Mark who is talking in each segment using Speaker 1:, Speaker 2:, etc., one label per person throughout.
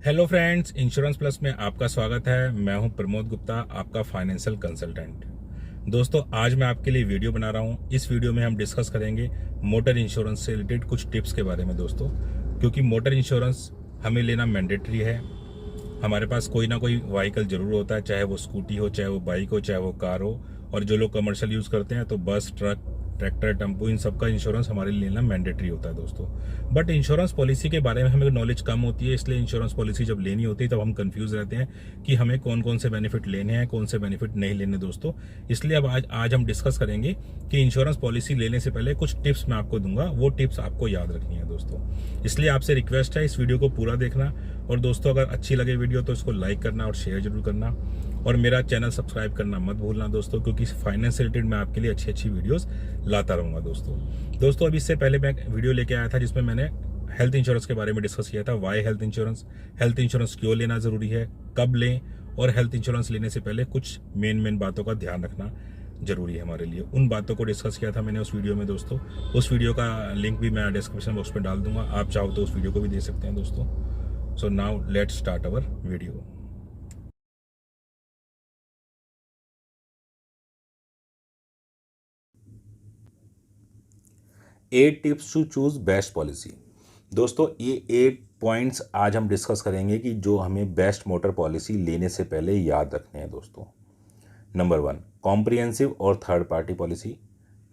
Speaker 1: Hello friends, insurance plus में आपका स्वागत है। मैं हूं प्रमोद गुप्ता, आपका फाइनेंशियल कंसल्टेंट। दोस्तों, आज मैं आपके लिए वीडियो बना रहा हूं। इस वीडियो में हम डिस्कस करेंगे मोटर इंश्योरेंस से रिलेटेड कुछ टिप्स के बारे में दोस्तों, क्योंकि मोटर इंश्योरेंस हमें लेना मैंडेटरी है। हमारे पास कोई ना कोई व्हीकल जरूर होता है, चाहे वो स्कूटी हो, चाहे वो बाइक हो, चाहे वो कार हो। और जो लोग कमर्शियल यूज़ करते हैं तो बस, ट्रक, ट्रैक्टर, टेम्पो, इन सब का इंश्योरेंस हमारे लिए लेना मैंडेटरी होता है दोस्तों। बट इंश्योरेंस पॉलिसी के बारे में हमें नॉलेज कम होती है, इसलिए इंश्योरेंस पॉलिसी जब लेनी होती है तब हम कंफ्यूज रहते हैं कि हमें कौन कौन से बेनिफिट लेने हैं, कौन से बेनिफिट नहीं लेने दोस्तों। इसलिए अब आज हम डिस्कस करेंगे कि इंश्योरेंस पॉलिसी लेने से पहले कुछ टिप्स मैं आपको दूंगा, वो टिप्स आपको याद रखनी है दोस्तों। इसलिए आपसे रिक्वेस्ट है इस वीडियो को पूरा देखना। और दोस्तों, अगर अच्छी लगे वीडियो तो इसको लाइक करना और शेयर जरूर करना, और मेरा चैनल सब्सक्राइब करना मत भूलना दोस्तों, क्योंकि फाइनेंस से रिलेटेड मैं आपके लिए अच्छी अच्छी वीडियोस लाता रहूँगा दोस्तों। अब इससे पहले मैं वीडियो लेके आया था जिसमें मैंने हेल्थ इंश्योरेंस के बारे में डिस्कस किया था। वाई हेल्थ इंश्योरेंस क्यों लेना ज़रूरी है, कब लें, और हेल्थ इंश्योरेंस लेने से पहले कुछ मेन बातों का ध्यान रखना जरूरी है हमारे लिए। उन बातों को डिस्कस किया था मैंने उस वीडियो में दोस्तों। उस वीडियो का लिंक भी मैं डिस्क्रिप्शन बॉक्स में डाल दूंगा, आप चाहो तो उस वीडियो को भी देख सकते हैं दोस्तों। So now let's start our video. 8 tips to choose best policy. दोस्तों, ये 8 पॉइंट्स आज हम डिस्कस करेंगे कि जो हमें बेस्ट मोटर पॉलिसी लेने से पहले याद रखने हैं दोस्तों। नंबर 1, कॉम्प्रिहेंसिव और third party policy.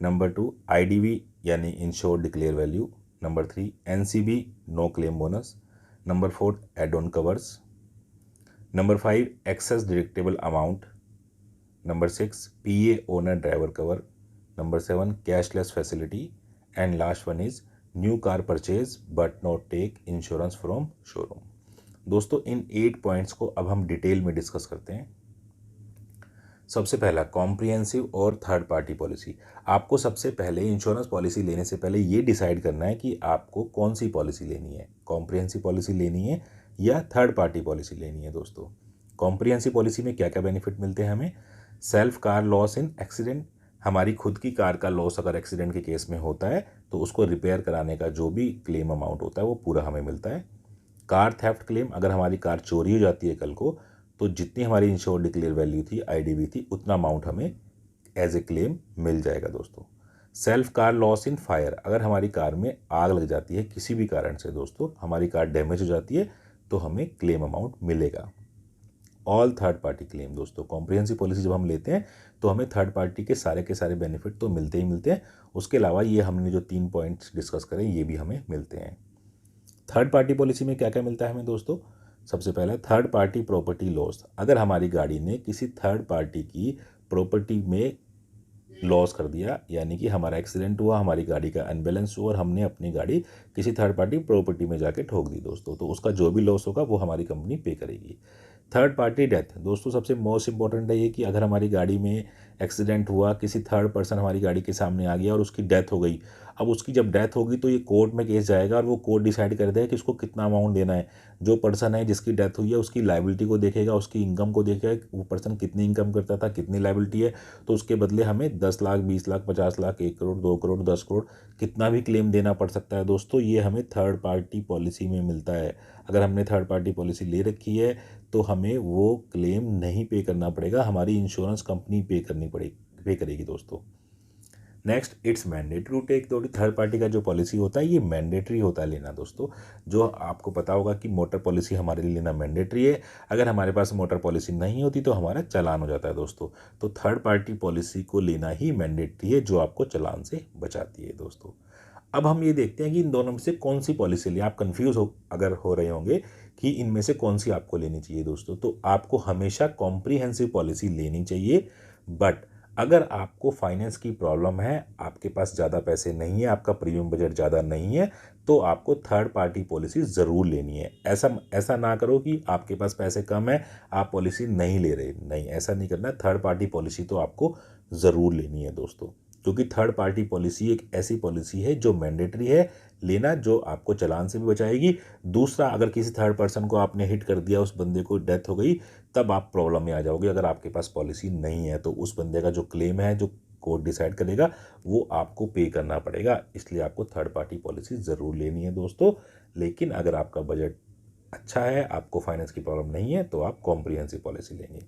Speaker 1: Number 2, IDV यानी insured declare value. Number 3, NCB no claim bonus. Number 4, add on covers. Number 5, excess deductible amount. Number 6, PA owner driver cover. Number 7, cashless facility. And last one is new car purchase but not take insurance from showroom. दोस्तों, इन 8 points को अब हम detail में discuss करते हैं। सबसे पहला, कॉम्प्रिहेंसिव और थर्ड पार्टी पॉलिसी। आपको सबसे पहले इंश्योरेंस पॉलिसी लेने से पहले ये डिसाइड करना है कि आपको कौन सी पॉलिसी लेनी है, कॉम्प्रिहेंसिव पॉलिसी लेनी है या थर्ड पार्टी पॉलिसी लेनी है दोस्तों। कॉम्प्रिहेंसिव पॉलिसी में क्या क्या बेनिफिट मिलते हैं हमें? Self car loss in accident, हमारी खुद की कार का लॉस अगर एक्सीडेंट के केस में होता है तो उसको रिपेयर कराने का जो भी क्लेम अमाउंट होता है वो पूरा हमें मिलता है। कार थेफ्ट क्लेम, अगर हमारी कार चोरी हो जाती है कल को, तो जितनी हमारी इंश्योर्ड डिक्लेयर वैल्यू थी, आईडीवी थी, उतना अमाउंट हमें एज ए क्लेम मिल जाएगा दोस्तों। Self car loss in fire, अगर हमारी कार में आग लग जाती है किसी भी कारण से दोस्तों, हमारी कार डैमेज हो जाती है, तो हमें क्लेम अमाउंट मिलेगा। ऑल थर्ड पार्टी क्लेम दोस्तों, कॉम्प्रिहेंसिव पॉलिसी जब हम लेते हैं तो हमें थर्ड पार्टी के सारे बेनिफिट तो मिलते ही मिलते हैं। उसके अलावा ये हमने जो 3 पॉइंट्स डिस्कस करें ये भी हमें मिलते हैं। थर्ड पार्टी पॉलिसी में क्या क्या मिलता है हमें दोस्तों? सबसे पहला, थर्ड पार्टी प्रॉपर्टी लॉस, अगर हमारी गाड़ी ने किसी थर्ड पार्टी की प्रॉपर्टी में लॉस कर दिया, यानी कि हमारा एक्सीडेंट हुआ, हमारी गाड़ी का अनबैलेंस हुआ और हमने अपनी गाड़ी किसी थर्ड पार्टी प्रॉपर्टी में जाके ठोक दी दोस्तों, तो उसका जो भी लॉस होगा वो हमारी कंपनी पे करेगी। थर्ड पार्टी डेथ दोस्तों, सबसे मोस्ट इंपॉर्टेंट है ये कि अगर हमारी गाड़ी में एक्सीडेंट हुआ, किसी थर्ड पर्सन हमारी गाड़ी के सामने आ गया और उसकी डेथ हो गई, अब उसकी जब डेथ होगी तो ये कोर्ट में केस जाएगा और वो कोर्ट डिसाइड कर देगा कि उसको कितना अमाउंट देना है। जो पर्सन है जिसकी डेथ हुई है उसकी लाइबिलिटी को देखेगा, उसकी इनकम को देखेगा, वो पर्सन कितनी इनकम करता था, कितनी लाइबिलिटी है, तो उसके बदले हमें 10 लाख, 20 लाख, 50 लाख, 1 करोड़, 2 करोड़, 10 करोड़, कितना भी क्लेम देना पड़ सकता है दोस्तों। ये हमें थर्ड पार्टी पॉलिसी में मिलता है। अगर हमने थर्ड पार्टी पॉलिसी ले रखी है तो हमें वो क्लेम नहीं पे करना पड़ेगा, हमारी इंश्योरेंस कंपनी पे करेगी दोस्तों। Next, it's mandatory to take, तो थर्ड पार्टी का जो पॉलिसी होता है ये मैंडेटरी होता है लेना दोस्तों। जो आपको पता होगा कि मोटर पॉलिसी हमारे लिए लेना मैंडेटरी है। अगर हमारे पास मोटर पॉलिसी नहीं होती तो हमारा चालान हो जाता है दोस्तों। तो थर्ड पार्टी पॉलिसी को लेना ही मैंडेटरी है, जो आपको चालान से बचाती है दोस्तों। अब हम ये देखते हैं कि इन दोनों में से कौन सी पॉलिसी ले, आप कंफ्यूज हो अगर हो रहे होंगे कि इनमें से कौन सी आपको लेनी चाहिए दोस्तों, तो आपको हमेशा कॉम्प्रिहेंसिव पॉलिसी लेनी चाहिए। बट अगर आपको फाइनेंस की प्रॉब्लम है, आपके पास ज़्यादा पैसे नहीं है, आपका प्रीमियम बजट ज़्यादा नहीं है, तो आपको थर्ड पार्टी पॉलिसी ज़रूर लेनी है। ऐसा ऐसा ना करो कि आपके पास पैसे कम है, आप पॉलिसी नहीं ले रहे, नहीं, ऐसा नहीं करना है। थर्ड पार्टी पॉलिसी तो आपको ज़रूर लेनी है दोस्तों, क्योंकि थर्ड पार्टी पॉलिसी एक ऐसी पॉलिसी है जो मैंडेटरी है लेना, जो आपको चालान से भी बचाएगी। दूसरा, अगर किसी थर्ड पर्सन को आपने हिट कर दिया, उस बंदे को डेथ हो गई, तब आप प्रॉब्लम में आ जाओगे। अगर आपके पास पॉलिसी नहीं है तो उस बंदे का जो क्लेम है, जो कोर्ट डिसाइड करेगा, वो आपको पे करना पड़ेगा। इसलिए आपको थर्ड पार्टी पॉलिसी ज़रूर लेनी है दोस्तों। लेकिन अगर आपका बजट अच्छा है, आपको फाइनेंस की प्रॉब्लम नहीं है, तो आप कॉम्प्रिहेंसिव पॉलिसी लेंगे।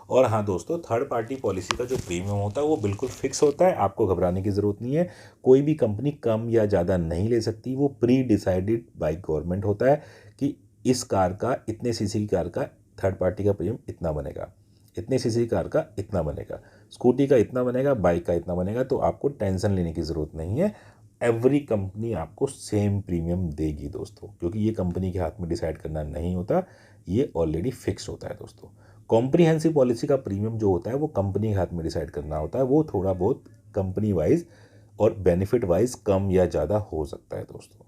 Speaker 1: और हाँ दोस्तों, थर्ड पार्टी पॉलिसी का जो प्रीमियम होता है वो बिल्कुल फिक्स होता है, आपको घबराने की ज़रूरत नहीं है। कोई भी कंपनी कम या ज़्यादा नहीं ले सकती, वो प्री डिसाइडेड बाय गवर्नमेंट होता है कि इस कार का, इतने सीसी की कार का थर्ड पार्टी का प्रीमियम इतना बनेगा, इतने सीसी की कार का इतना बनेगा, स्कूटी का इतना बनेगा, बाइक का इतना बनेगा। तो आपको टेंशन लेने की ज़रूरत नहीं है। एवरी कंपनी आपको सेम प्रीमियम देगी दोस्तों, क्योंकि ये कंपनी के हाथ में डिसाइड करना नहीं होता, ये ऑलरेडी फिक्स होता है दोस्तों। कॉम्प्रिहेंसिव पॉलिसी का प्रीमियम जो होता है वो कंपनी के हाथ में डिसाइड करना होता है, वो थोड़ा बहुत कंपनी वाइज और बेनिफिट वाइज कम या ज़्यादा हो सकता है दोस्तों।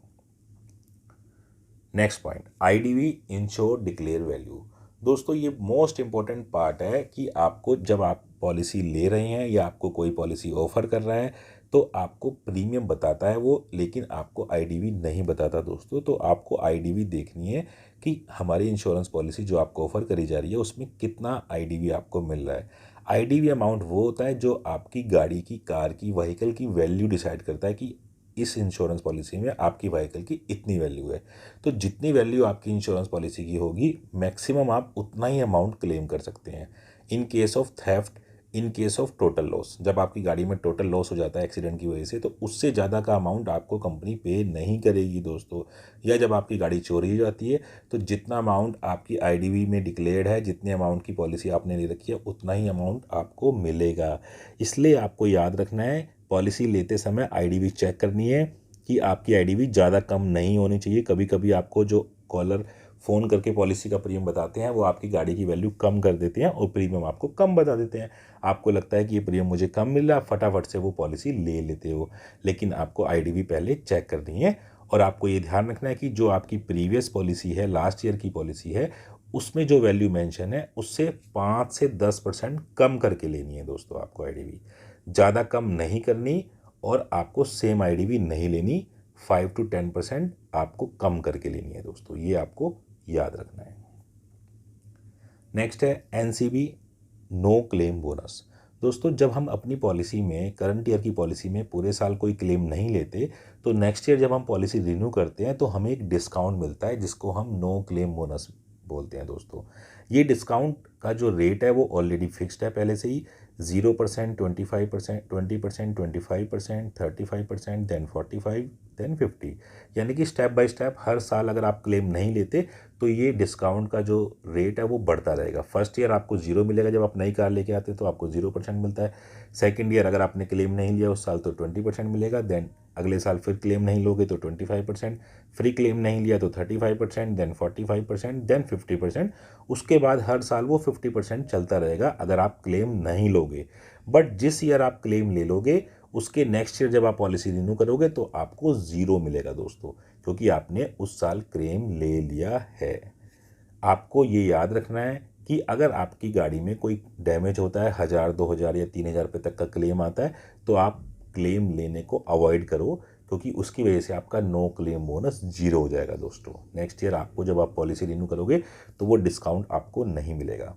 Speaker 1: Next point, IDV ensure declare value. दोस्तों ये मोस्ट इंपॉर्टेंट पार्ट है कि आपको जब आप पॉलिसी ले रहे हैं या आपको कोई पॉलिसी ऑफर कर रहा है तो आपको प्रीमियम बताता है वो, लेकिन आपको आईडीवी नहीं बताता दोस्तों। तो आपको आईडीवी देखनी है कि हमारी इंश्योरेंस पॉलिसी जो आपको ऑफर करी जा रही है उसमें कितना आईडीवी आपको मिल रहा है। आईडीवी अमाउंट वो होता है जो आपकी गाड़ी की, कार की, व्हीकल की वैल्यू डिसाइड करता है कि इस इंश्योरेंस पॉलिसी में आपकी व्हीकल की इतनी वैल्यू है। तो जितनी वैल्यू आपकी इंश्योरेंस पॉलिसी की होगी, मैक्सिमम आप उतना ही अमाउंट क्लेम कर सकते हैं। In case of theft, in case of total loss, जब आपकी गाड़ी में टोटल लॉस हो जाता है एक्सीडेंट की वजह से, तो उससे ज़्यादा का अमाउंट आपको कंपनी पे नहीं करेगी दोस्तों। या जब आपकी गाड़ी चोरी हो जाती है तो जितना अमाउंट आपकी आईडीवी में डिक्लेयर्ड है, जितने अमाउंट की पॉलिसी आपने ले रखी है, उतना ही अमाउंट आपको मिलेगा। इसलिए आपको याद रखना है, पॉलिसी लेते समय आईडीवी चेक करनी है कि आपकी आईडीवी ज़्यादा कम नहीं होनी चाहिए। कभी कभी आपको जो कॉलर फ़ोन करके पॉलिसी का प्रीमियम बताते हैं वो आपकी गाड़ी की वैल्यू कम कर देते हैं और प्रीमियम आपको कम बता देते हैं। आपको लगता है कि ये प्रीमियम मुझे कम मिल रहा है, फटाफट से वो पॉलिसी ले लेते हो, लेकिन आपको आईडीवी पहले चेक करनी है। और आपको ये ध्यान रखना है कि जो आपकी प्रीवियस पॉलिसी है, लास्ट ईयर की पॉलिसी है, उसमें जो वैल्यू मेंशन है उससे 5 से 10% कम करके लेनी है दोस्तों आपको आईडीवी। ज़्यादा कम नहीं करनी और आपको सेम आईडीवी नहीं लेनी, 5 to 10% आपको कम करके लेनी है दोस्तों, ये आपको याद रखना है। नेक्स्ट है एनसीबी, नो क्लेम बोनस। दोस्तों जब हम अपनी पॉलिसी में, करंट ईयर की पॉलिसी में पूरे साल कोई क्लेम नहीं लेते, तो नेक्स्ट ईयर जब हम पॉलिसी रिन्यू करते हैं तो हमें एक डिस्काउंट मिलता है जिसको हम नो क्लेम बोनस बोलते हैं दोस्तों। ये डिस्काउंट का जो रेट है वो ऑलरेडी फिक्स्ड है पहले से ही, 0%, 25%, 20%, 25%, 35%, देन 45, देन 50। यानी कि स्टेप बाय स्टेप हर साल अगर आप क्लेम नहीं लेते तो ये डिस्काउंट का जो रेट है वो बढ़ता रहेगा। फर्स्ट ईयर आपको 0 मिलेगा, जब आप नई कार लेके आते हैं तो आपको 0% मिलता है। सेकेंड ईयर अगर आपने क्लेम नहीं लिया उस साल तो 20% मिलेगा, देन अगले साल फिर क्लेम नहीं लोगे तो 25%, फ्री क्लेम नहीं लिया तो 35%, देन 45%, देन 50%। उसके बाद हर साल वो 50% चलता रहेगा अगर आप क्लेम नहीं लोगे। बट जिस ईयर आप क्लेम ले लोगे उसके नेक्स्ट ईयर जब आप पॉलिसी रिन्यू करोगे तो आपको 0 मिलेगा दोस्तों, क्योंकि आपने उस साल क्लेम ले लिया है। आपको ये याद रखना है कि अगर आपकी गाड़ी में कोई डैमेज होता है, 1000, 2000 या 3000 रुपये तक का क्लेम आता है, तो आप क्लेम लेने को अवॉइड करो, क्योंकि उसकी वजह से आपका नो क्लेम बोनस 0 हो जाएगा दोस्तों। नेक्स्ट ईयर आपको जब आप पॉलिसी रिन्यू करोगे तो वो डिस्काउंट आपको नहीं मिलेगा।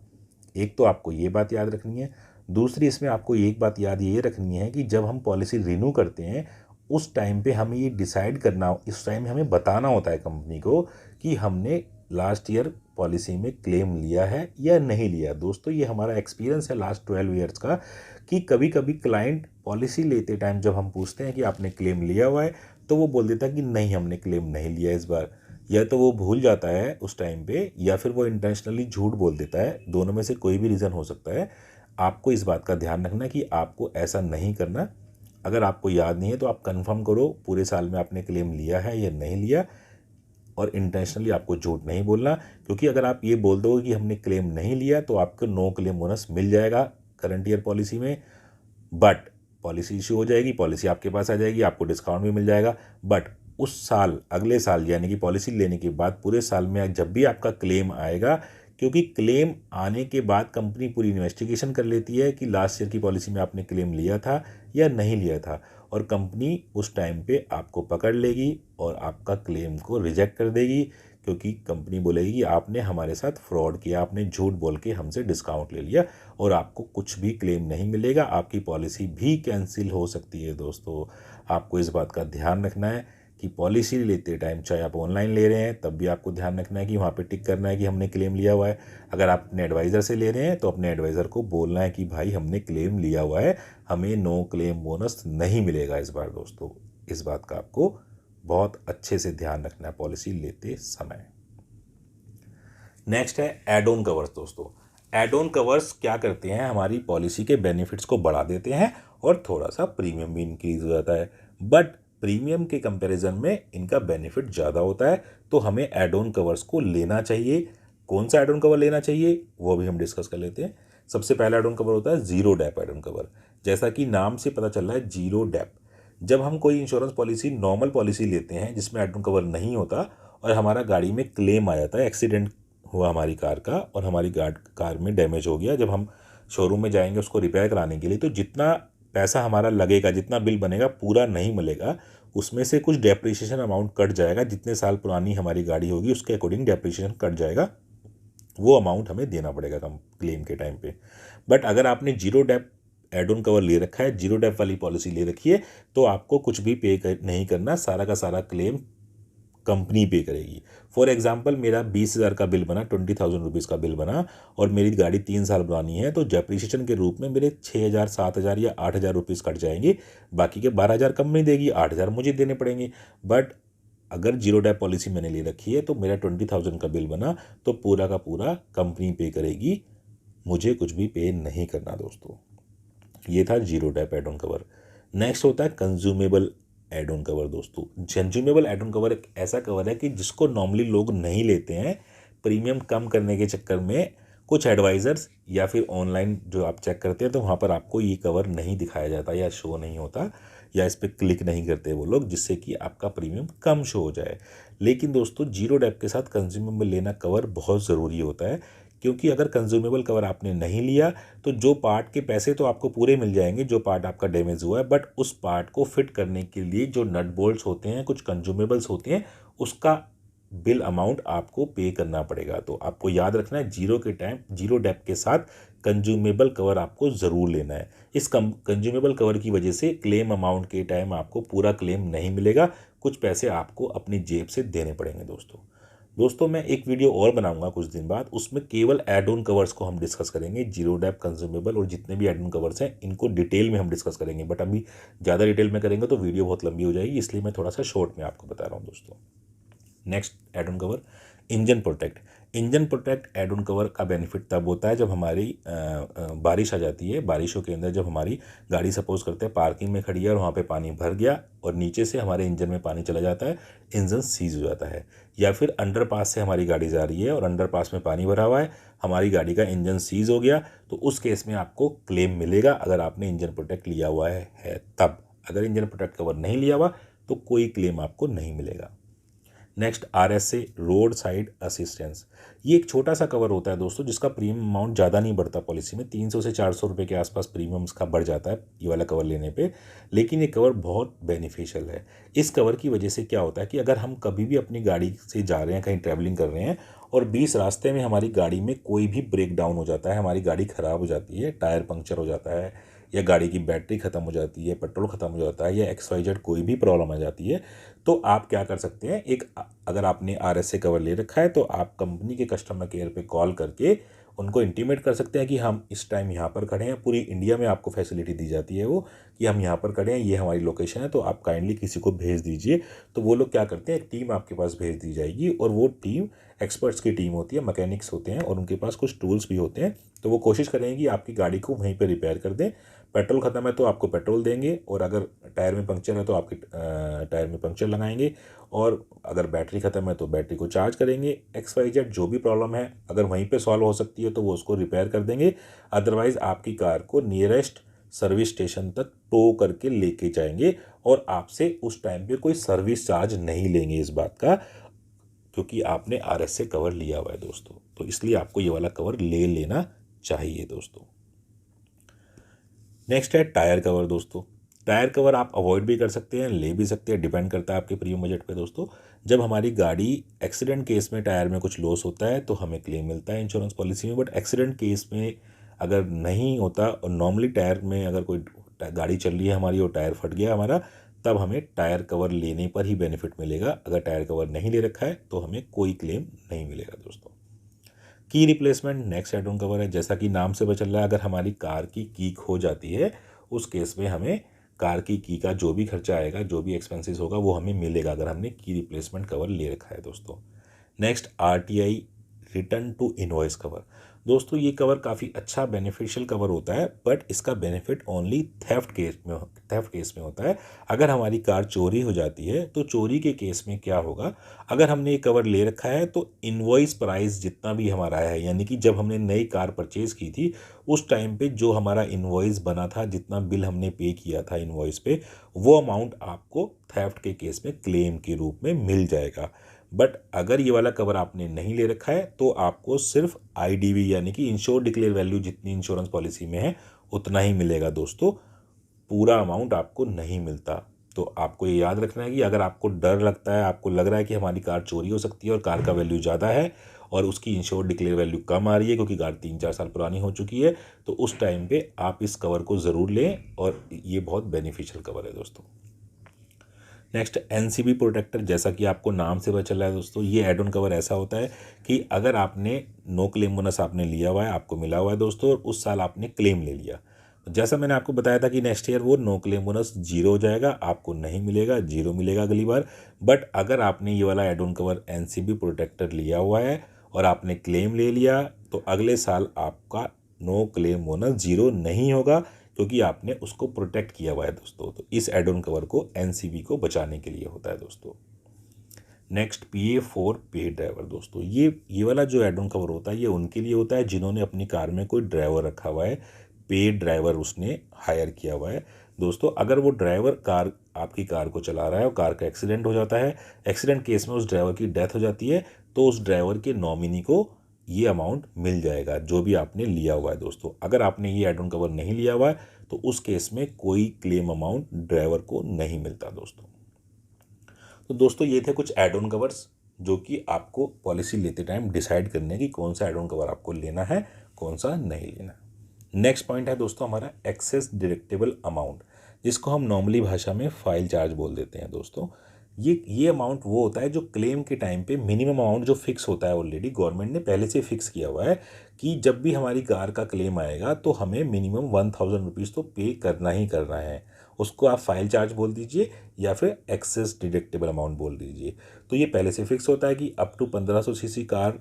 Speaker 1: एक तो आपको ये बात याद रखनी है। दूसरी इसमें आपको एक बात याद ये रखनी है कि जब हम पॉलिसी रिन्यू करते हैं उस टाइम पे हमें ये डिसाइड करना, इस टाइम हमें बताना होता है कंपनी को कि हमने लास्ट ईयर पॉलिसी में क्लेम लिया है या नहीं लिया। दोस्तों ये हमारा एक्सपीरियंस है लास्ट 12 ईयर्स का कि कभी कभी क्लाइंट पॉलिसी लेते टाइम जब हम पूछते हैं कि आपने क्लेम लिया हुआ है तो वो बोल देता है कि नहीं हमने क्लेम नहीं लिया इस बार। या तो वो भूल जाता है उस टाइम पे, या फिर वो इंटेंशनली झूठ बोल देता है, दोनों में से कोई भी रीज़न हो सकता है। आपको इस बात का ध्यान रखना कि आपको ऐसा नहीं करना। अगर आपको याद नहीं है तो आप कंफर्म करो पूरे साल में आपने क्लेम लिया है या नहीं लिया, और इंटेंशनली आपको झूठ नहीं बोलना, क्योंकि अगर आप ये बोल दोगे कि हमने क्लेम नहीं लिया तो आपको नो क्लेम बोनस मिल जाएगा करंट ईयर पॉलिसी में। बट पॉलिसी इशू हो जाएगी, पॉलिसी आपके पास आ जाएगी, आपको डिस्काउंट भी मिल जाएगा, बट उस साल, अगले साल यानी कि पॉलिसी लेने के बाद पूरे साल में जब भी आपका क्लेम आएगा, क्योंकि क्लेम आने के बाद कंपनी पूरी इन्वेस्टिगेशन कर लेती है कि लास्ट ईयर की पॉलिसी में आपने क्लेम लिया था या नहीं लिया था, और कंपनी उस टाइम पे आपको पकड़ लेगी और आपका क्लेम को रिजेक्ट कर देगी, क्योंकि कंपनी बोलेगी कि आपने हमारे साथ फ्रॉड किया, आपने झूठ बोल के हमसे डिस्काउंट ले लिया और आपको कुछ भी क्लेम नहीं मिलेगा, आपकी पॉलिसी भी कैंसिल हो सकती है। दोस्तों आपको इस बात का ध्यान रखना है कि पॉलिसी लेते टाइम, चाहे आप ऑनलाइन ले रहे हैं तब भी आपको ध्यान रखना है कि वहाँ पे टिक करना है कि हमने क्लेम लिया हुआ है। अगर आप अपने एडवाइज़र से ले रहे हैं तो अपने एडवाइज़र को बोलना है कि भाई हमने क्लेम लिया हुआ है, हमें नो क्लेम बोनस नहीं मिलेगा इस बार। दोस्तों इस बात का आपको बहुत अच्छे से ध्यान रखना है पॉलिसी लेते समय। नेक्स्ट है एड ऑन कवर्स। दोस्तों एड ऑन कवर्स क्या करते हैं, हमारी पॉलिसी के बेनिफिट्स को बढ़ा देते हैं और थोड़ा सा प्रीमियम भी इंक्रीज हो जाता है, बट प्रीमियम के कंपैरिजन में इनका बेनिफिट ज़्यादा होता है। तो हमें एड ऑन कवर्स को लेना चाहिए। कौन सा एड ऑन कवर लेना चाहिए वो भी हम डिस्कस कर लेते हैं। सबसे पहला एड ऑन कवर होता है zero dep add on cover. जैसा कि नाम से पता चल रहा है जीरो डेप, जब हम कोई इंश्योरेंस पॉलिसी नॉर्मल पॉलिसी लेते हैं जिसमें एड ऑन कवर नहीं होता और हमारा गाड़ी में क्लेम आ जाता है, एक्सीडेंट हुआ हमारी कार का और हमारी कार में डैमेज हो गया, जब हम शोरूम में जाएंगे उसको रिपेयर कराने के लिए, तो जितना पैसा हमारा लगेगा, जितना बिल बनेगा पूरा नहीं मिलेगा, उसमें से कुछ डेप्रिसिएशन अमाउंट कट जाएगा। जितने साल पुरानी हमारी गाड़ी होगी उसके अकॉर्डिंग डेप्रिसिएशन कट जाएगा, वो अमाउंट हमें देना पड़ेगा कम क्लेम के टाइम पे। बट अगर आपने zero dep add on cover ले रखा है, जीरो डेप वाली पॉलिसी ले रखी है, तो आपको कुछ भी नहीं करना, सारा का सारा क्लेम कंपनी पे करेगी। फॉर एग्जांपल मेरा 20,000 का बिल बना, 20,000 रुपीज़ का बिल बना और मेरी गाड़ी 3 साल पुरानी है, तो डेप्रिसिएशन के रूप में मेरे 6,000, 7,000 या 8,000 रुपीज़ कट जाएंगे। बाकी के 12,000 कंपनी देगी, 8,000 मुझे देने पड़ेंगे। बट अगर जीरो डेप पॉलिसी मैंने ले रखी है तो मेरा 20,000 का बिल बना तो पूरा का पूरा कंपनी पे करेगी, मुझे कुछ भी पे नहीं करना। दोस्तों ये था zero dep add on cover. Next होता है कंज्यूमेबल एड ऑन कवर। दोस्तों कंज्यूमेबल एड ऑन कवर एक ऐसा कवर है कि जिसको नॉर्मली लोग नहीं लेते हैं, प्रीमियम कम करने के चक्कर में कुछ एडवाइज़र्स या फिर ऑनलाइन जो आप चेक करते हैं तो वहाँ पर आपको ये कवर नहीं दिखाया जाता या शो नहीं होता, या इस पर क्लिक नहीं करते वो लोग, जिससे कि आपका प्रीमियम कम शो हो जाए। लेकिन दोस्तों जीरो डेप के साथ कंज्यूमेबल लेना कवर बहुत ज़रूरी होता है, क्योंकि अगर कंज्यूमेबल कवर आपने नहीं लिया तो जो पार्ट के पैसे तो आपको पूरे मिल जाएंगे, जो पार्ट आपका डैमेज हुआ है, बट उस पार्ट को फिट करने के लिए जो नट बोल्ट्स होते हैं, कुछ कंज्यूमेबल्स होते हैं, उसका बिल अमाउंट आपको पे करना पड़ेगा। तो आपको याद रखना है जीरो डेप के साथ कंज्यूमेबल कवर आपको ज़रूर लेना है। इस कंज्यूमेबल कवर की वजह से क्लेम अमाउंट के टाइम आपको पूरा क्लेम नहीं मिलेगा, कुछ पैसे आपको अपनी जेब से देने पड़ेंगे। दोस्तों मैं एक वीडियो और बनाऊंगा कुछ दिन बाद, उसमें केवल एड ऑन कवर्स को हम डिस्कस करेंगे। जीरो डेप, कंज्यूमेबल और जितने भी एड ऑन कवर्स हैं इनको डिटेल में हम डिस्कस करेंगे, बट अभी ज़्यादा डिटेल में करेंगे तो वीडियो बहुत लंबी हो जाएगी, इसलिए मैं थोड़ा सा शॉर्ट में आपको बता रहा हूँ। दोस्तों next add on cover engine protect. Engine protect add on cover का बेनिफिट तब होता है जब हमारी बारिश आ जाती है। बारिशों के अंदर जब हमारी गाड़ी सपोज करते हैं पार्किंग में खड़ी है और वहाँ पे पानी भर गया और नीचे से हमारे इंजन में पानी चला जाता है, इंजन सीज हो जाता है, या फिर अंडरपास से हमारी गाड़ी जा रही है और अंडरपास में पानी भरा हुआ है, हमारी गाड़ी का इंजन सीज हो गया, तो उस केस में आपको क्लेम मिलेगा अगर आपने इंजन प्रोटेक्ट लिया हुआ है तब। अगर इंजन प्रोटेक्ट कवर नहीं लिया हुआ तो कोई क्लेम आपको नहीं मिलेगा। Next RSA, road side assistance. ये एक छोटा सा कवर होता है दोस्तों, जिसका प्रीमियम अमाउंट ज़्यादा नहीं बढ़ता पॉलिसी में, 300 से 400 रुपये के आसपास प्रीमियम इसका बढ़ जाता है ये वाला कवर लेने पे, लेकिन ये कवर बहुत बेनिफिशियल है। इस कवर की वजह से क्या होता है कि अगर हम कभी भी अपनी गाड़ी से जा रहे हैं, कहीं ट्रैवलिंग कर रहे हैं और 20 रास्ते में हमारी गाड़ी में कोई भी ब्रेक डाउन हो जाता है, हमारी गाड़ी ख़राब हो जाती है, टायर पंक्चर हो जाता है, या गाड़ी की बैटरी ख़त्म हो जाती है, पेट्रोल ख़त्म हो जाता है, या XYZ कोई भी प्रॉब्लम आ जाती है, तो आप क्या कर सकते हैं, अगर आपने RSA कवर ले रखा है तो आप कंपनी के कस्टमर केयर पे कॉल करके उनको इंटीमेट कर सकते हैं कि हम इस टाइम यहाँ पर खड़े हैं। पूरी इंडिया में आपको फैसिलिटी दी जाती है वो, कि हम यहाँ पर खड़े हैं, ये हमारी लोकेशन है, तो आप काइंडली किसी को भेज दीजिए। तो वो लोग क्या करते हैं, एक टीम आपके पास भेज दी जाएगी और वो टीम एक्सपर्ट्स की टीम होती है, मैकेनिक्स होते हैं और उनके पास कुछ टूल्स भी होते हैं, तो वो कोशिश करेंगे कि आपकी गाड़ी को वहीं पर रिपेयर कर दें। पेट्रोल ख़त्म है तो आपको पेट्रोल देंगे, और अगर टायर में पंक्चर है तो आपके टायर में पंक्चर लगाएंगे, और अगर बैटरी ख़त्म है तो बैटरी को चार्ज करेंगे। XYZ जो भी प्रॉब्लम है अगर वहीं पे सॉल्व हो सकती है तो वो उसको रिपेयर कर देंगे, अदरवाइज़ आपकी कार को नियरेस्ट सर्विस स्टेशन तक टो करके लेके जाएंगे और आपसे उस टाइम पे कोई सर्विस चार्ज नहीं लेंगे इस बात का, क्योंकि आपने RSA कवर लिया हुआ है दोस्तों। तो इसलिए आपको ये वाला कवर ले लेना चाहिए दोस्तों। नेक्स्ट है टायर कवर। दोस्तों टायर कवर आप अवॉइड भी कर सकते हैं, ले भी सकते हैं, डिपेंड करता है आपके प्रीमियम बजट पे दोस्तों। जब हमारी गाड़ी एक्सीडेंट केस में टायर में कुछ लॉस होता है तो हमें क्लेम मिलता है इंश्योरेंस पॉलिसी में, बट एक्सीडेंट केस में अगर नहीं होता और नॉर्मली टायर में अगर कोई गाड़ी चल रही है हमारी और टायर फट गया हमारा, तब हमें टायर कवर लेने पर ही बेनिफिट मिलेगा। अगर टायर कवर नहीं ले रखा है तो हमें कोई क्लेम नहीं मिलेगा दोस्तों। Key replacement next add on cover है। जैसा कि नाम से पता चल रहा है, अगर हमारी कार की खो जाती है उस केस में हमें कार की का जो भी खर्चा आएगा, जो भी एक्सपेंसेस होगा वो हमें मिलेगा अगर हमने की रिप्लेसमेंट कवर ले रखा है दोस्तों। Next RTI return to invoice cover. दोस्तों ये कवर काफ़ी अच्छा बेनिफिशियल कवर होता है, बट इसका बेनिफिट ओनली थेफ्ट केस में होता है। अगर हमारी कार चोरी हो जाती है तो चोरी के केस में क्या होगा, अगर हमने ये कवर ले रखा है तो इनवॉइस प्राइस जितना भी हमारा है, यानी कि जब हमने नई कार परचेज़ की थी उस टाइम पे जो हमारा इनवॉइस बना था, जितना बिल हमने पे किया था इनवॉइस पे, वो अमाउंट आपको थेफ्ट के केस में क्लेम के रूप में मिल जाएगा। बट अगर ये वाला कवर आपने नहीं ले रखा है तो आपको सिर्फ IDV यानी कि इंश्योर डिक्लेयर वैल्यू जितनी इंश्योरेंस पॉलिसी में है उतना ही मिलेगा दोस्तों, पूरा अमाउंट आपको नहीं मिलता। तो आपको ये याद रखना है कि अगर आपको डर लगता है, आपको लग रहा है कि हमारी कार चोरी हो सकती है और कार का वैल्यू ज़्यादा है और उसकी इंश्योर डिक्लेयर वैल्यू कम आ रही है क्योंकि कार 3-4 साल पुरानी हो चुकी है, तो उस टाइम पे आप इस कवर को ज़रूर लें और ये बहुत बेनिफिशियल कवर है दोस्तों। Next NCB protector. जैसा कि आपको नाम से पता चल रहा है दोस्तों, ये एड ऑन कवर ऐसा होता है कि अगर आपने नो क्लेम बोनस आपने लिया हुआ है, आपको मिला हुआ है दोस्तों, और उस साल आपने क्लेम ले लिया, जैसा मैंने आपको बताया था कि नेक्स्ट ईयर वो नो क्लेम बोनस 0 हो जाएगा, आपको नहीं मिलेगा, 0 मिलेगा अगली बार। बट अगर आपने ये वाला add on cover NCB protector लिया हुआ है और आपने क्लेम ले लिया तो अगले साल आपका नो क्लेम बोनस 0 नहीं होगा क्योंकि आपने उसको प्रोटेक्ट किया हुआ है दोस्तों। तो इस एड ऑन कवर को NCB को बचाने के लिए होता है दोस्तों। Next PA for paid driver. दोस्तों ये वाला जो एड ऑन कवर होता है ये उनके लिए होता है जिन्होंने अपनी कार में कोई ड्राइवर रखा हुआ है, पेड ड्राइवर उसने हायर किया हुआ है दोस्तों। अगर वो ड्राइवर आपकी कार को चला रहा है और कार का एक्सीडेंट हो जाता है, एक्सीडेंट केस में उस ड्राइवर की डेथ हो जाती है, तो उस ड्राइवर के नॉमिनी को ये अमाउंट मिल जाएगा जो भी आपने लिया हुआ है दोस्तों। अगर आपने ये एड ऑन कवर नहीं लिया हुआ है तो उस केस में कोई क्लेम अमाउंट ड्राइवर को नहीं मिलता दोस्तों। तो दोस्तों ये थे कुछ एड ऑन कवर्स जो कि आपको पॉलिसी लेते टाइम डिसाइड करने की कौन सा एड ऑन कवर आपको लेना है, कौन सा नहीं लेना। नेक्स्ट पॉइंट है दोस्तों हमारा एक्सेस डिडक्टेबल अमाउंट, जिसको हम नॉर्मली भाषा में फाइल चार्ज बोल देते हैं दोस्तों। ये अमाउंट वो होता है जो क्लेम के टाइम पे मिनिमम अमाउंट जो फिक्स होता है, ऑलरेडी गवर्नमेंट ने पहले से फिक्स किया हुआ है कि जब भी हमारी कार का क्लेम आएगा तो हमें मिनिमम 1000 रुपीज़ तो पे करना ही करना है। उसको आप फाइल चार्ज बोल दीजिए या फिर एक्सेस डिडक्टेबल अमाउंट बोल दीजिए। तो ये पहले से फिक्स होता है कि अप टू 1500 सीसी कार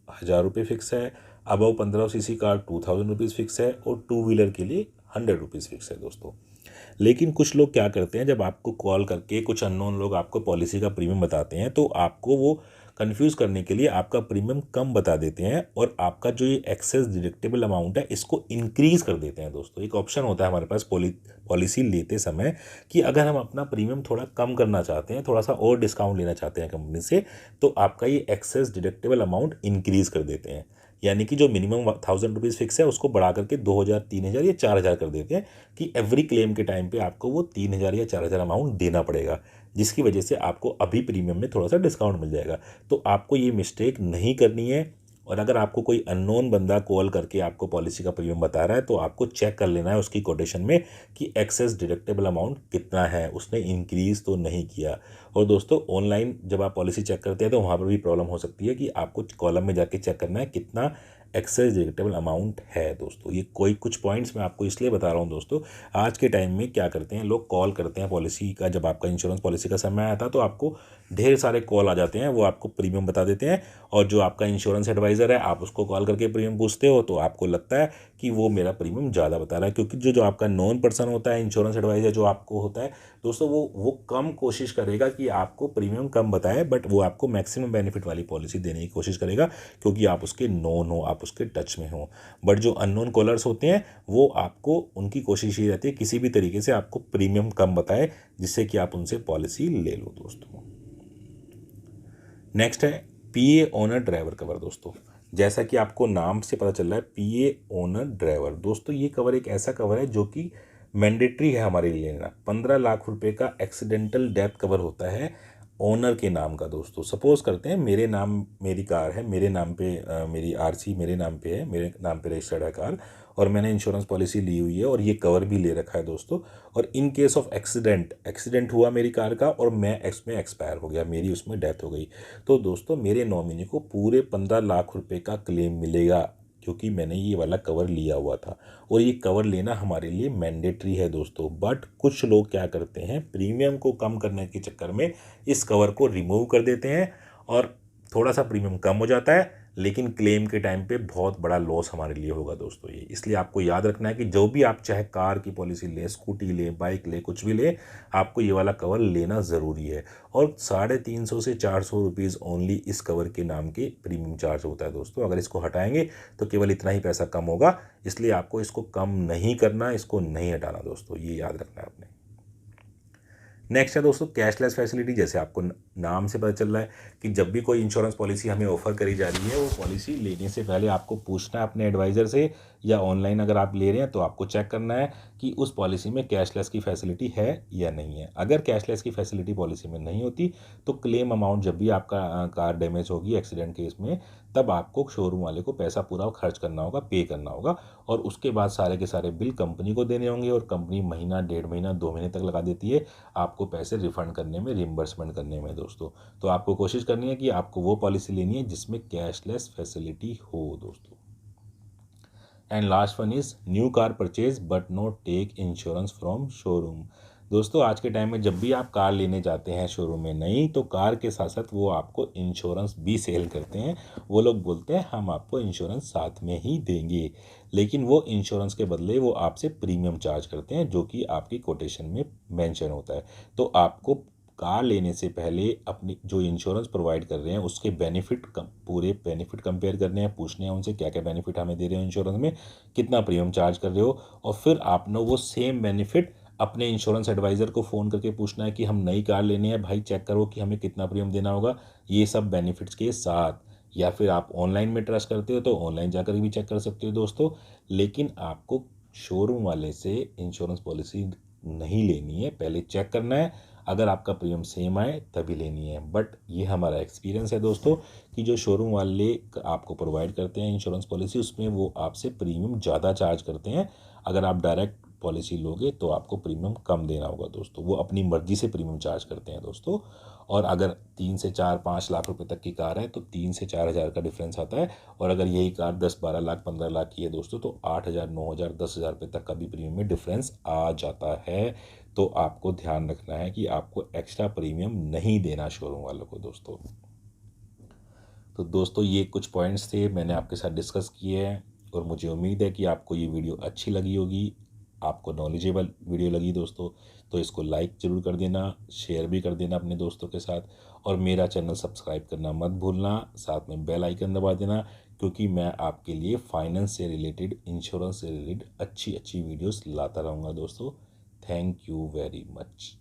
Speaker 1: 1000 रुपये फिक्स है, above 1500 CC car 2000 rupees fix है और 2 व्हीलर के लिए 100 रुपीज़ फिक्स है दोस्तों। लेकिन कुछ लोग क्या करते हैं, जब आपको कॉल करके कुछ अननोन लोग आपको पॉलिसी का प्रीमियम बताते हैं तो आपको वो कंफ्यूज करने के लिए आपका प्रीमियम कम बता देते हैं और आपका जो ये एक्सेस डिडक्टेबल अमाउंट है इसको इंक्रीज़ कर देते हैं दोस्तों। एक ऑप्शन होता है हमारे पास पॉलिसी लेते समय कि अगर हम अपना प्रीमियम थोड़ा कम करना चाहते हैं, थोड़ा सा और डिस्काउंट लेना चाहते हैं कंपनी से, तो आपका ये एक्सेस डिडक्टेबल अमाउंट इंक्रीज़ कर देते हैं। यानी कि जो मिनिमम 1000 रुपीज़ फिक्स है उसको बढ़ा करके 2000, 3000 या 4000 कर देते हैं कि एवरी क्लेम के टाइम पे आपको वो 3000 या 4000 अमाउंट देना पड़ेगा, जिसकी वजह से आपको अभी प्रीमियम में थोड़ा सा डिस्काउंट मिल जाएगा। तो आपको ये मिस्टेक नहीं करनी है। और अगर आपको कोई अननोन बंदा कॉल करके आपको पॉलिसी का प्रीमियम बता रहा है तो आपको चेक कर लेना है उसकी कोटेशन में कि एक्सेस डिडक्टेबल अमाउंट कितना है, उसने इंक्रीज़ तो नहीं किया। और दोस्तों ऑनलाइन जब आप पॉलिसी चेक करते हैं तो वहाँ पर भी प्रॉब्लम हो सकती है कि आपको कॉलम में जाके चेक करना है कितना एक्सेस डिडक्टेबल अमाउंट है दोस्तों। ये कुछ पॉइंट्स मैं आपको इसलिए बता रहा हूँ दोस्तों, आज के टाइम में क्या करते हैं लोग, कॉल करते हैं पॉलिसी का, जब आपका इंश्योरेंस पॉलिसी का समय आया था तो आपको ढेर सारे कॉल आ जाते हैं, वो आपको प्रीमियम बता देते हैं और जो आपका इंश्योरेंस एडवाइज़र है आप उसको कॉल करके प्रीमियम पूछते हो तो आपको लगता है कि वो मेरा प्रीमियम ज़्यादा बता रहा है, क्योंकि जो आपका नॉन पर्सन होता है इंश्योरेंस एडवाइज़र जो आपको होता है दोस्तों, वो कम कोशिश करेगा कि आपको प्रीमियम कम बताए, बट वो आपको मैक्सिमम बेनिफिट वाली पॉलिसी देने की कोशिश करेगा क्योंकि आप उसके नोन हो, आप उसके टच में हो। बट जो अननोन कॉलर्स होते हैं वो आपको, उनकी कोशिश ये रहती है किसी भी तरीके से आपको प्रीमियम कम बताए जिससे कि आप उनसे पॉलिसी ले लो दोस्तों। नेक्स्ट है PA ओनर ड्राइवर कवर दोस्तों। जैसा कि आपको नाम से पता चल रहा है PA ओनर ड्राइवर दोस्तों, ये कवर एक ऐसा कवर है जो कि मैंडेटरी है हमारे लिए लेना। 15 लाख रुपए का एक्सीडेंटल डेथ कवर होता है ओनर के नाम का दोस्तों। सपोज करते हैं मेरे नाम, मेरी कार है, मेरे नाम पे मेरी RC मेरे नाम पे है, मेरे नाम पे रजिस्टर्ड है कार, और मैंने इंश्योरेंस पॉलिसी ली हुई है और ये कवर भी ले रखा है दोस्तों, और इन केस ऑफ एक्सीडेंट हुआ मेरी कार का और मैं इसमें एक्सपायर हो गया, मेरी उसमें डेथ हो गई, तो दोस्तों मेरे नॉमिनी को पूरे 15 लाख रुपए का क्लेम मिलेगा, क्योंकि मैंने ये वाला कवर लिया हुआ था। और ये कवर लेना हमारे लिए मैंडेटरी है दोस्तों। बट कुछ लोग क्या करते हैं, प्रीमियम को कम करने के चक्कर में इस कवर को रिमूव कर देते हैं और थोड़ा सा प्रीमियम कम हो जाता है, लेकिन क्लेम के टाइम पे बहुत बड़ा लॉस हमारे लिए होगा दोस्तों ये। इसलिए आपको याद रखना है कि जो भी आप चाहे कार की पॉलिसी लें, स्कूटी लें, बाइक लें, कुछ भी लें, आपको ये वाला कवर लेना ज़रूरी है। और 350 से 400 रुपीज़ ओनली इस कवर के नाम के प्रीमियम चार्ज होता है दोस्तों। अगर इसको हटाएंगे तो केवल इतना ही पैसा कम होगा, इसलिए आपको इसको कम नहीं करना, इसको नहीं हटाना दोस्तों, ये याद रखना है आपने। नेक्स्ट है दोस्तों कैशलेस फैसिलिटी। जैसे आपको नाम से पता चल रहा है कि जब भी कोई इंश्योरेंस पॉलिसी हमें ऑफर करी जा रही है, वो पॉलिसी लेने से पहले आपको पूछना है अपने एडवाइज़र से, या ऑनलाइन अगर आप ले रहे हैं तो आपको चेक करना है कि उस पॉलिसी में कैशलेस की फैसिलिटी है या नहीं है। अगर कैशलेस की फैसिलिटी पॉलिसी में नहीं होती तो क्लेम अमाउंट जब भी आपका कार डैमेज होगी एक्सीडेंट केस में, तब आपको शोरूम वाले को पैसा पूरा खर्च करना होगा, पे करना होगा, और उसके बाद सारे के सारे बिल कंपनी को देने होंगे, और कंपनी महीना, 1.5 महीना, 2 महीने तक लगा देती है आपको पैसे रिफंड करने में, रिम्बर्समेंट करने में दोस्तों। तो आपको कोशिश करनी है कि आपको वो पॉलिसी लेनी है जिसमें कैशलेस फैसिलिटी हो दोस्तों। And last one is new car purchase but not take insurance from showroom. दोस्तों आज के टाइम में जब भी आप कार लेने जाते हैं शोरूम में नई, तो कार के साथ साथ वो आपको इंश्योरेंस भी सेल करते हैं। वो लोग बोलते हैं हम आपको इंश्योरेंस साथ में ही देंगे, लेकिन वो इंश्योरेंस के बदले वो आपसे प्रीमियम चार्ज करते हैं, जो कि आपकी कोटेशन में मेंशन होता है। तो आपको कार लेने से पहले अपनी जो इंश्योरेंस प्रोवाइड कर रहे हैं उसके पूरे बेनिफिट कंपेयर करने हैं, पूछने हैं उनसे क्या क्या बेनिफिट हमें दे रहे हो इंश्योरेंस में, कितना प्रीमियम चार्ज कर रहे हो, और फिर आपने वो सेम बेनिफिट अपने इंश्योरेंस एडवाइज़र को फ़ोन करके पूछना है कि हम नई कार लेनी है भाई, चेक करो कि हमें कितना प्रीमियम देना होगा, ये सब बेनिफिट्स के साथ। या फिर आप ऑनलाइन में ट्रस्ट करते हो तो ऑनलाइन जाकर भी चेक कर सकते हो दोस्तों, लेकिन आपको शोरूम वाले से इंश्योरेंस पॉलिसी नहीं लेनी है, पहले चेक करना है, अगर आपका प्रीमियम सेम आए तभी लेनी है। बट ये हमारा एक्सपीरियंस है दोस्तों कि जो शोरूम वाले आपको प्रोवाइड करते हैं इंश्योरेंस पॉलिसी, उसमें वो आपसे प्रीमियम ज़्यादा चार्ज करते हैं। अगर आप डायरेक्ट पॉलिसी लोगे तो आपको प्रीमियम कम देना होगा दोस्तों, वो अपनी मर्जी से प्रीमियम चार्ज करते हैं दोस्तों। और अगर 3 से 4-5 लाख रुपए तक की कार है तो 3 से 4 हज़ार का डिफरेंस आता है, और अगर यही कार 10-12 लाख 15 लाख की है दोस्तों तो 8 हज़ार 9 हज़ार 10 हज़ार रुपये तक का भी प्रीमियम में डिफरेंस आ जाता है। तो आपको ध्यान रखना है कि आपको एक्स्ट्रा प्रीमियम नहीं देना शोरूम वालों को दोस्तों। तो दोस्तों ये कुछ पॉइंट्स थे मैंने आपके साथ डिस्कस किए हैं, और मुझे उम्मीद है कि आपको ये वीडियो अच्छी लगी होगी, आपको नॉलेजेबल वीडियो लगी दोस्तों। तो इसको लाइक ज़रूर कर देना, शेयर भी कर देना अपने दोस्तों के साथ, और मेरा चैनल सब्सक्राइब करना मत भूलना, साथ में बेल आइकन दबा देना, क्योंकि मैं आपके लिए फाइनेंस से रिलेटेड, इंश्योरेंस से रिलेटेड अच्छी अच्छी वीडियोस लाता रहूँगा दोस्तों। Thank you very much.